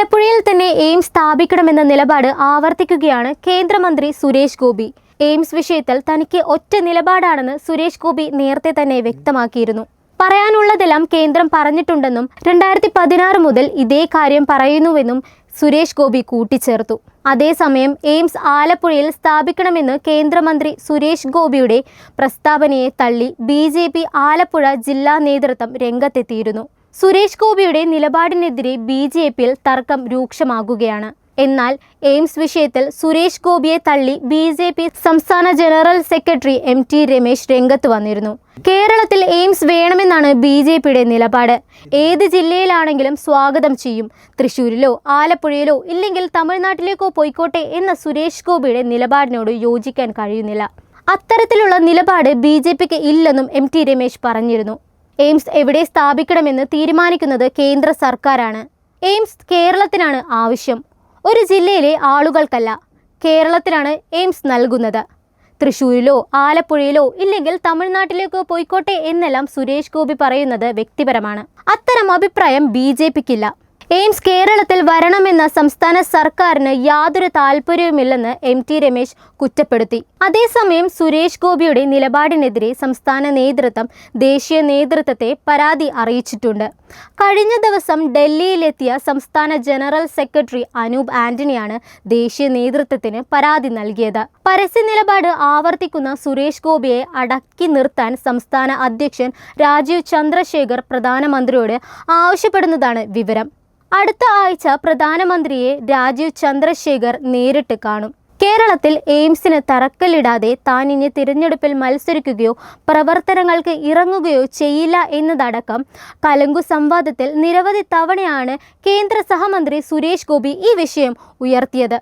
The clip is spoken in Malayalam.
ആലപ്പുഴയിൽ തന്നെ എയിംസ് സ്ഥാപിക്കണമെന്ന നിലപാട് ആവർത്തിക്കുകയാണ് കേന്ദ്രമന്ത്രി സുരേഷ് ഗോപി. എയിംസ് വിഷയത്തിൽ തനിക്ക് ഒറ്റ നിലപാടാണെന്ന് സുരേഷ് ഗോപി നേരത്തെ തന്നെ വ്യക്തമാക്കിയിരുന്നു. പറയാനുള്ളതെല്ലാം കേന്ദ്രം പറഞ്ഞിട്ടുണ്ടെന്നും 2016 മുതൽ ഇതേ കാര്യം പറയുന്നുവെന്നും സുരേഷ് ഗോപി കൂട്ടിച്ചേർത്തു. അതേസമയം എയിംസ് ആലപ്പുഴയിൽ സ്ഥാപിക്കണമെന്ന് കേന്ദ്രമന്ത്രി സുരേഷ് ഗോപിയുടെ പ്രസ്താവനയെ തള്ളി BJP ആലപ്പുഴ ജില്ലാ നേതൃത്വം രംഗത്തെത്തിയിരുന്നു. സുരേഷ് ഗോപിയുടെ നിലപാടിനെതിരെ BJPയിൽ തർക്കം രൂക്ഷമാകുകയാണ്. എന്നാൽ എയിംസ് വിഷയത്തിൽ സുരേഷ് ഗോപിയെ തള്ളി BJP സംസ്ഥാന ജനറൽ സെക്രട്ടറി MT രമേശ് രംഗത്ത് വന്നിരുന്നു. കേരളത്തിൽ എയിംസ് വേണമെന്നാണ് BJPയുടെ നിലപാട്. ഏത് ജില്ലയിലാണെങ്കിലും സ്വാഗതം ചെയ്യും. തൃശ്ശൂരിലോ ആലപ്പുഴയിലോ ഇല്ലെങ്കിൽ തമിഴ്നാട്ടിലേക്കോ പോയിക്കോട്ടെ എന്ന സുരേഷ് ഗോപിയുടെ നിലപാടിനോട് യോജിക്കാൻ കഴിയുന്നില്ല. അത്തരത്തിലുള്ള നിലപാട് BJPക്ക് ഇല്ലെന്നും MT രമേശ് പറഞ്ഞിരുന്നു. എയിംസ് എവിടെ സ്ഥാപിക്കണമെന്ന് തീരുമാനിക്കുന്നത് കേന്ദ്ര സർക്കാരാണ്. എയിംസ് കേരളത്തിനാണ് ആവശ്യം, ഒരു ജില്ലയിലെ ആളുകൾക്കല്ല. കേരളത്തിനാണ് എയിംസ് നൽകുന്നത്. തൃശ്ശൂരിലോ ആലപ്പുഴയിലോ ഇല്ലെങ്കിൽ തമിഴ്നാട്ടിലേക്കോ പോയിക്കോട്ടെ എന്നെല്ലാം സുരേഷ് ഗോപി പറയുന്നത് വ്യക്തിപരമാണ്. അത്തരം അഭിപ്രായം BJPക്കില്ല. എയിംസ് കേരളത്തിൽ വരണമെന്ന സംസ്ഥാന സർക്കാരിന് യാതൊരു താല്പര്യവുമില്ലെന്ന് MT രമേശ് കുറ്റപ്പെടുത്തി. അതേസമയം സുരേഷ് ഗോപിയുടെ നിലപാടിനെതിരെ സംസ്ഥാന നേതൃത്വം ദേശീയ നേതൃത്വത്തെ പരാതി അറിയിച്ചിട്ടുണ്ട്. കഴിഞ്ഞ ദിവസം ഡൽഹിയിലെത്തിയ സംസ്ഥാന ജനറൽ സെക്രട്ടറി അനൂപ് ആന്റണിയാണ് ദേശീയ നേതൃത്വത്തിന് പരാതി നൽകിയത്. പരസ്യ നിലപാട് ആവർത്തിക്കുന്ന സുരേഷ് ഗോപിയെ അടക്കി നിർത്താൻ സംസ്ഥാന അധ്യക്ഷൻ രാജീവ് ചന്ദ്രശേഖർ പ്രധാനമന്ത്രിയോട് ആവശ്യപ്പെടുന്നതാണ് വിവരം. അടുത്ത ആഴ്ച പ്രധാനമന്ത്രിയെ രാജീവ് ചന്ദ്രശേഖർ നേരിട്ട് കാണും. കേരളത്തിൽ എയിംസിന് തറക്കല്ലിടാതെ താൻ ഇനി തിരഞ്ഞെടുപ്പിൽ മത്സരിക്കുകയോ പ്രവർത്തനങ്ങൾക്ക് ഇറങ്ങുകയോ ചെയ്യില്ല എന്നതടക്കം കലങ്കു സംവാദത്തിൽ നിരവധി തവണയാണ് കേന്ദ്ര സഹമന്ത്രി സുരേഷ് ഗോപി ഈ വിഷയം ഉയർത്തിയത്.